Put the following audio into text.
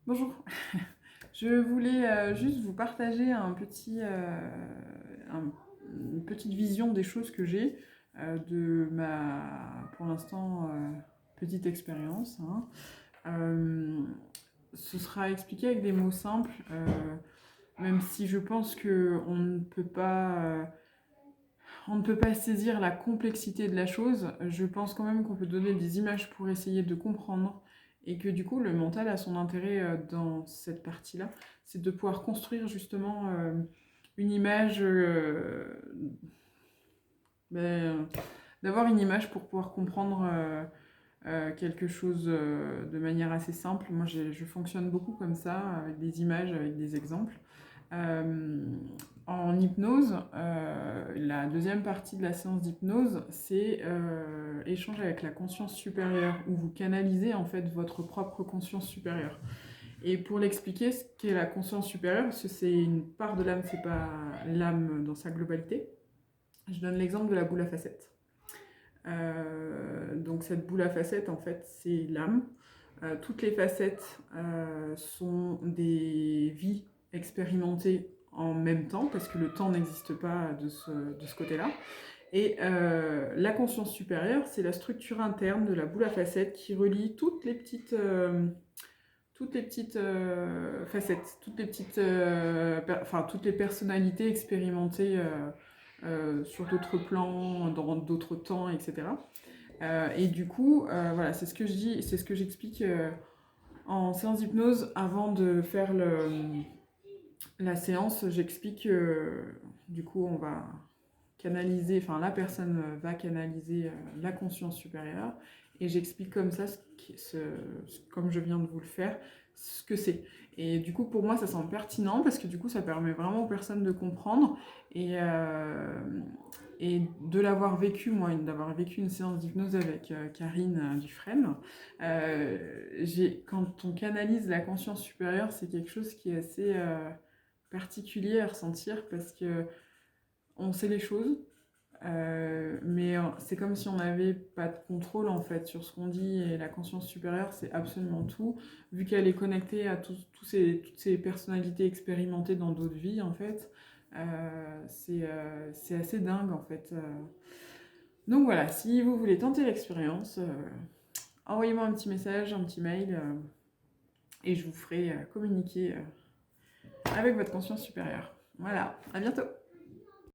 Bonjour, je voulais juste vous partager une petite vision des choses que j'ai de ma, pour l'instant, petite expérience, hein. Euh, Ce sera expliqué avec des mots simples, même si je pense que on ne peut pas saisir la complexité de la chose. Je pense quand même qu'on peut donner des images pour essayer de comprendre et que du coup le mental a son intérêt dans cette partie-là, c'est de pouvoir construire justement une image, ben, d'avoir une image pour pouvoir comprendre quelque chose de manière assez simple. Moi je fonctionne beaucoup comme ça, avec des images, avec des exemples. Euh, En hypnose, la deuxième partie de la séance d'hypnose, c'est échange avec la conscience supérieure, où vous canalisez en fait votre propre conscience supérieure. Et pour l'expliquer, ce qu'est la conscience supérieure, parce que c'est une part de l'âme, c'est pas l'âme dans sa globalité, je donne l'exemple de la boule à facettes. Donc cette boule à facettes, en fait, c'est l'âme. Toutes les facettes sont des vies expérimentées en même temps, parce que le temps n'existe pas de ce côté-là. Et la conscience supérieure, c'est la structure interne de la boule à facettes qui relie toutes les petites facettes, toutes les personnalités expérimentées sur d'autres plans, dans d'autres temps, etc. Et du coup, voilà, c'est ce que je dis, c'est ce que j'explique en séance d'hypnose avant de faire la séance. J'explique du coup, on va canaliser, enfin la personne va canaliser la conscience supérieure et j'explique comme ça, comme je viens de vous le faire, ce que c'est. Et du coup, pour moi, ça semble pertinent parce que du coup, ça permet vraiment aux personnes de comprendre et de l'avoir vécu, moi, d'avoir vécu une séance d'hypnose avec Karine Dufresne. Quand on canalise la conscience supérieure, c'est quelque chose qui est assez particulier à ressentir parce que on sait les choses, mais c'est comme si on n'avait pas de contrôle en fait sur ce qu'on dit, et la conscience supérieure c'est absolument tout, vu qu'elle est connectée à toutes ces personnalités expérimentées dans d'autres vies en fait. C'est assez dingue en fait. Donc voilà, si vous voulez tenter l'expérience, envoyez-moi un petit message, un petit mail, et je vous ferai communiquer avec votre conscience supérieure. Voilà, à bientôt!